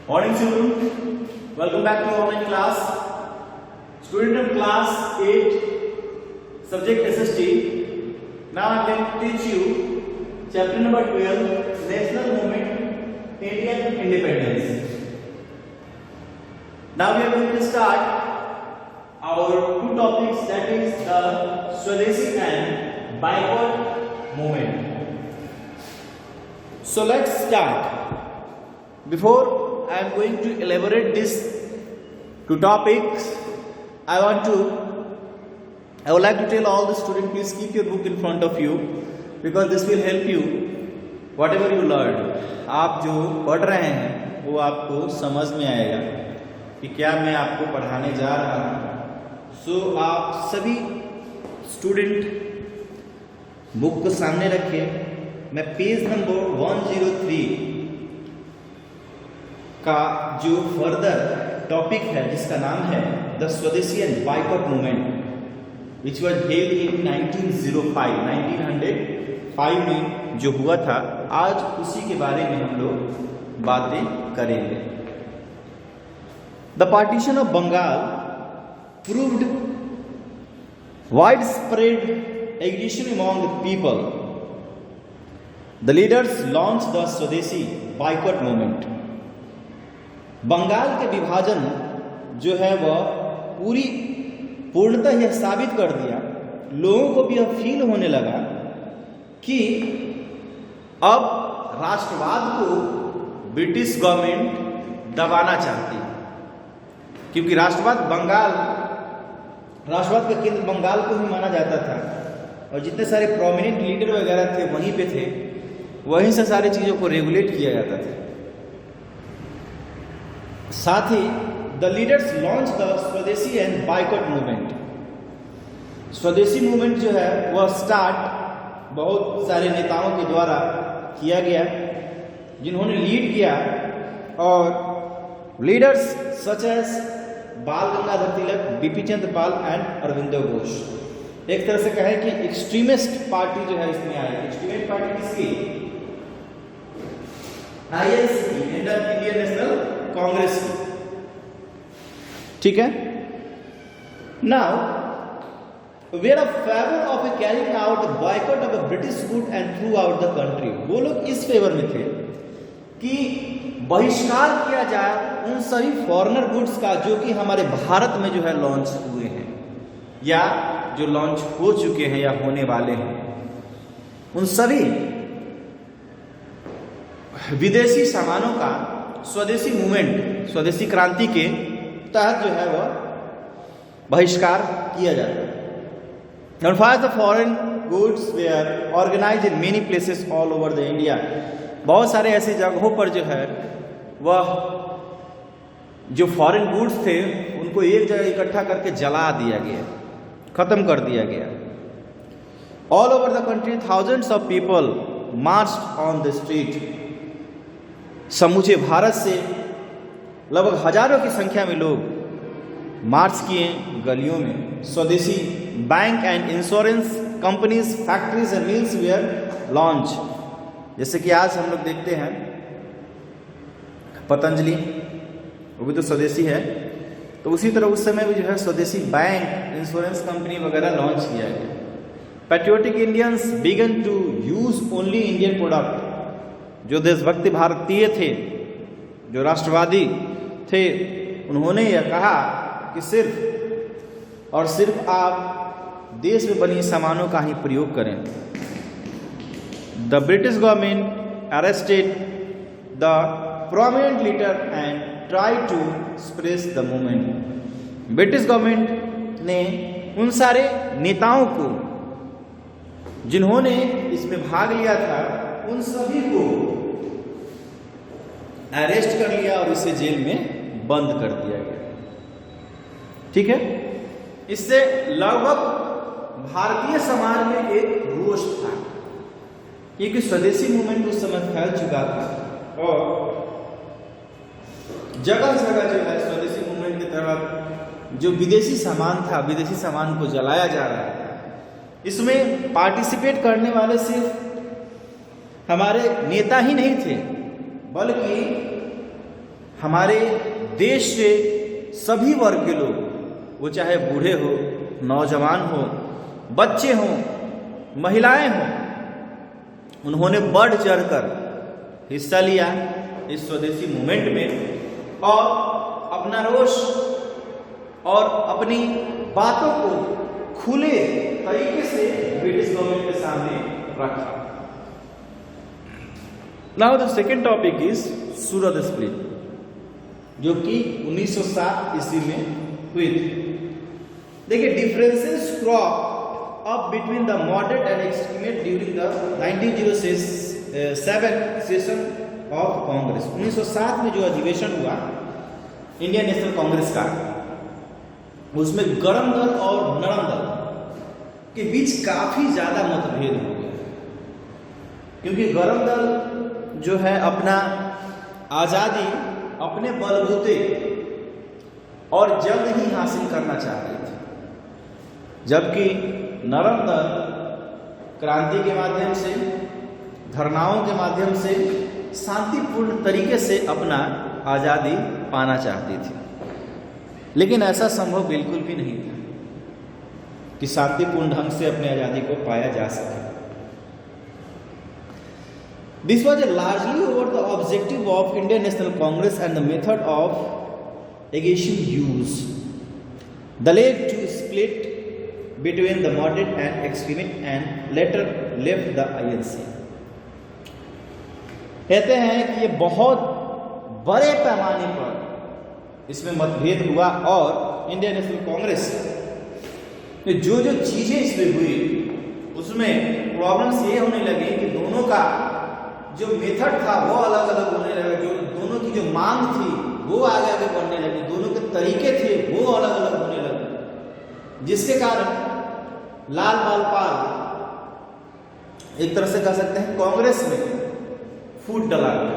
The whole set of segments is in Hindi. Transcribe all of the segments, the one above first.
Morning children, welcome back to online class. Student of class 8, subject SST. Now I am going to teach you chapter number 12, National Movement, Indian Independence. Now we are going to start our two topics, that is the Swadeshi and backward movement. So let's start. Before I am going to elaborate these two topics, I would like to tell all the students, please keep your book in front of you because this will help you whatever you learn. आप जो पढ़ रहे हैं वो आपको समझ में आएगा कि क्या मैं आपको पढ़ाने जा रहा हूँ. सो आप सभी स्टूडेंट बुक को सामने रखिए. मैं पेज नंबर 103 का जो फर्दर टॉपिक है जिसका नाम है द स्वदेशी and boycott movement which was held in 1905 में जो हुआ था, आज उसी के बारे में हम लोग बातें करेंगे. The partition of Bengal proved widespread aggression among the people. The leaders launch the swadeshi boycott movement. Bengal के विभाजन जो है वह पूर्णतः यह साबित कर दिया, लोगों को भी यह फील होने लगा कि अब राष्ट्रवाद को ब्रिटिश गवर्नमेंट दबाना चाहती है, क्योंकि राष्ट्रवाद का केंद्र बंगाल को ही माना जाता था और जितने सारे प्रोमिनेंट लीडर वगैरह थे वहीं पे थे, वहीं से सारी चीज़ों को रेगुलेट किया जाता था. साथ ही द लीडर्स लॉन्च द स्वदेशी एंड बाइकॉट मूवमेंट. स्वदेशी मूवमेंट जो है वह स्टार्ट बहुत सारे नेताओं के द्वारा किया गया जिन्होंने लीड किया, और leaders such as Bal Gangadhar Tilak, BP Chandra Pal and Aurobindo Ghosh. एक तरह से कहें कि एक्सट्रीमिस्ट पार्टी जो है इसमें आई. एक्सट्रीमिस्ट पार्टी किसकी? INC, Indian national Congress. ठीक है. Now way our favour of carrying out the boycott of a British good and through out the country. वो लोग इस फेवर में थे कि बहिष्कार किया जाए उन सभी फॉरेनर गुड्स का जो कि हमारे भारत में जो है लॉन्च हुए हैं या जो लॉन्च हो चुके हैं या होने वाले हैं. उन सभी विदेशी सामानों का स्वदेशी मूवमेंट, स्वदेशी क्रांति के तहत जो है वह बहिष्कार किया जाता है. And for the foreign goods were organized in many places all over the India. बहुत सारे ऐसे जगहों पर जो है वह जो फॉरेन गुड्स थे उनको एक जगह इकट्ठा करके जला दिया गया, खत्म कर दिया गया. All over the country thousands of people marched on the street. समूचे भारत से लगभग हजारों की संख्या में लोग मार्च किए गलियों में. Swadeshi bank and insurance companies, factories and mills were launch. जैसे कि आज हम लोग देखते हैं पतंजलि, वो भी तो स्वदेशी है, तो उसी तरह उस समय भी जो है स्वदेशी बैंक, इंश्योरेंस कंपनी वगैरह लॉन्च किया गया. Patriotic Indians began to use only Indian product. जो देशभक्ति भारतीय थे, जो राष्ट्रवादी थे, उन्होंने यह कहा कि सिर्फ और सिर्फ आप देश में बनी सामानों का ही प्रयोग करें. The British government arrested the prominent leader and try to suppress the movement. British government ने उन सारे नेताओं को जिन्होंने इसमें भाग लिया था उन सभी को अरेस्ट कर लिया और इसे जेल में बंद कर दिया गया. ठीक है. इससे लगभग भारतीय समाज में एक रोष था, क्योंकि स्वदेशी मूवमेंट उस समय फैल चुका था और जगह जगह जो है स्वदेशी मूवमेंट के तहत जो विदेशी सामान था, विदेशी सामान को जलाया जा रहा था. इसमें पार्टिसिपेट करने वाले सिर्फ हमारे नेता ही नहीं थे, बल्कि हमारे देश से सभी वर्ग के लोग, वो चाहे बूढ़े हो, नौजवान हो, बच्चे हों, महिलाएं हों, उन्होंने बढ़ चढ़कर हिस्सा लिया इस स्वदेशी मूवमेंट में और अपना रोष और अपनी बातों को खुले तरीके से ब्रिटिश गवर्नमेंट के सामने रखा। Now the second topic is Surat split, जो कि 1907 ईस्वी में हुई थी। देखिए, differences crop up between the moderate and extremist during the 1907 session of Congress. 1907 में जो अधिवेशन हुआ इंडियन नेशनल कांग्रेस का, उसमें गरम दल और नरम दल के बीच काफी ज्यादा मतभेद हो गया, क्योंकि गरम दल जो है अपना आजादी अपने बलबूते और जल्द ही हासिल करना चाह रही थी, जबकि नरम दल क्रांति के माध्यम से, धरनाओं के माध्यम से शांतिपूर्ण तरीके से अपना आजादी पाना चाहती थी। लेकिन ऐसा संभव बिल्कुल भी नहीं था कि शांतिपूर्ण ढंग से अपनी आजादी को पाया जा सके। This was largely over the objective of Indian National Congress and the method of agitation used that led to split between the moderate and extremist and later left the INC। कहते हैं कि ये बहुत बड़े पैमाने पर इसमें मतभेद हुआ और इंडियन नेशनल कांग्रेस में जो जो चीजें इसमें हुई उसमें प्रॉब्लम्स ये होने लगी कि दोनों का जो मेथड था वो अलग अलग होने लगा, जो दोनों की जो मांग थी वो आगे आगे बढ़ने लगी, दोनों के तरीके थे वो अलग अलग होने लगे, जिसके कारण लाल बाल पाल एक तरह से कह सकते हैं कांग्रेस में फूट डला गया।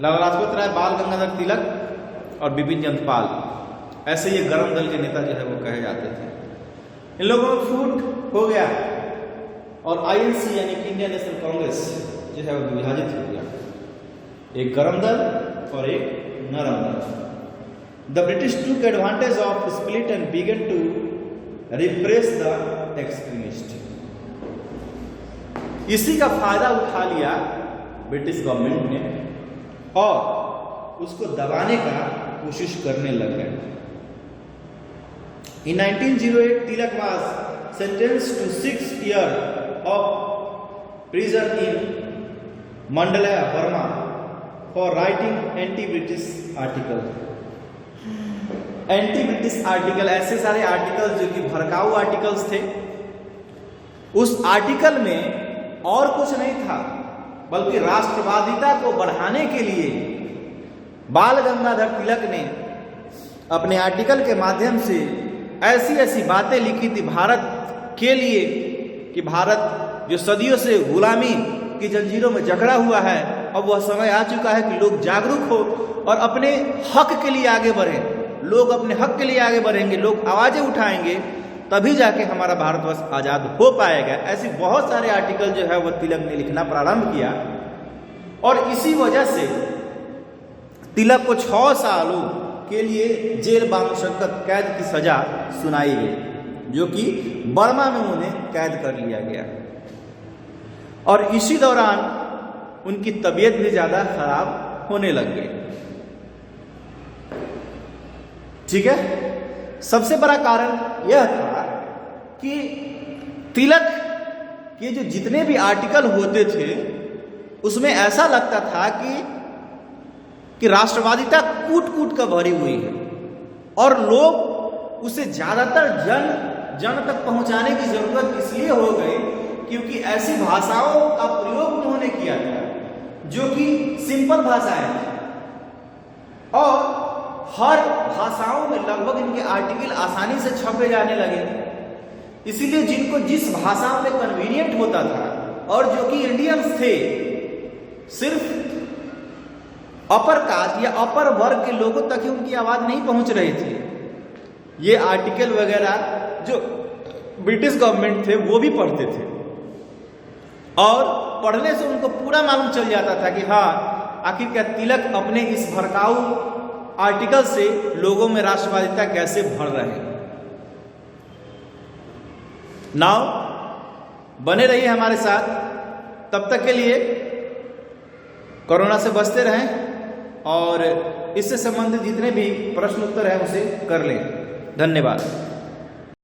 लाला लाजपत राय, बाल गंगाधर तिलक और बिपिन चंद्र पाल, ऐसे ये गरम दल के नेता जो है वो कहे जाते थे। इन लोगों में फूट हो गया और आईएनसी यानी कि इंडियन नेशनल कांग्रेस जो है वो विभाजित हो गया, एक गरम दल और एक नरम दल। The British took advantage of split and began to repress the extremist. इसी का फायदा उठा लिया ब्रिटिश गवर्नमेंट ने और उसको दबाने का कोशिश करने लग गए। In 1908, Tilak was sentenced to 6 years of prison in Mandalaya, Burma, for writing anti-British article। Anti-British article, ऐसे सारे आर्टिकल्स जो कि भड़काऊ आर्टिकल्स थे। उस आर्टिकल में और कुछ नहीं था बल्कि राष्ट्रवादिता को बढ़ाने के लिए बाल गंगाधर तिलक ने अपने आर्टिकल के माध्यम से ऐसी ऐसी बातें लिखी थी भारत के लिए कि भारत जो सदियों से गुलामी की जंजीरों में जकड़ा हुआ है, अब वह समय आ चुका है कि लोग जागरूक हो और अपने हक के लिए आगे बढ़ें। लोग अपने हक के लिए आगे बढ़ेंगे, लोग आवाजें उठाएंगे, तभी जाके हमारा भारतवर्ष आजाद हो पाएगा। ऐसी बहुत सारे आर्टिकल जो है वह तिलक ने लिखना प्रारंभ किया और इसी वजह से तिलक को 6 सालों के लिए जेल बामुशक्कत कैद की सजा सुनाई गई, जो कि बर्मा में उन्हें कैद कर लिया गया और इसी दौरान उनकी तबीयत भी ज्यादा खराब होने लग गई। ठीक है, सबसे बड़ा कारण यह था कि तिलक के जो जितने भी आर्टिकल होते थे उसमें ऐसा लगता था कि राष्ट्रवादिता कूट कूट कर भरी हुई है और लोग उसे ज्यादातर जन तक पहुंचाने की जरूरत इसलिए हो गई क्योंकि ऐसी भाषाओं का प्रयोग उन्होंने किया था जो कि सिंपल भाषाएं थी और हर भाषाओं में लगभग इनके आर्टिकल आसानी से छपे जाने लगे। इसीलिए जिनको जिस भाषा में कन्वीनियंट होता था और जो कि इंडियंस थे, सिर्फ अपर कास्ट या अपर वर्ग के लोगों तक ही उनकी आवाज नहीं पहुंच रही थी। ये आर्टिकल वगैरह जो ब्रिटिश गवर्नमेंट थे वो भी पढ़ते थे और पढ़ने से उनको पूरा मालूम चल जाता था कि हाँ आखिर क्या तिलक अपने इस भड़काऊ आर्टिकल से लोगों में राष्ट्रवादिता कैसे भर रहे हैं। नाउ बने रहिए हमारे साथ, तब तक के लिए कोरोना से बचते रहें और इससे संबंधित जितने भी प्रश्न उत्तर हैं उसे कर लें। धन्यवाद।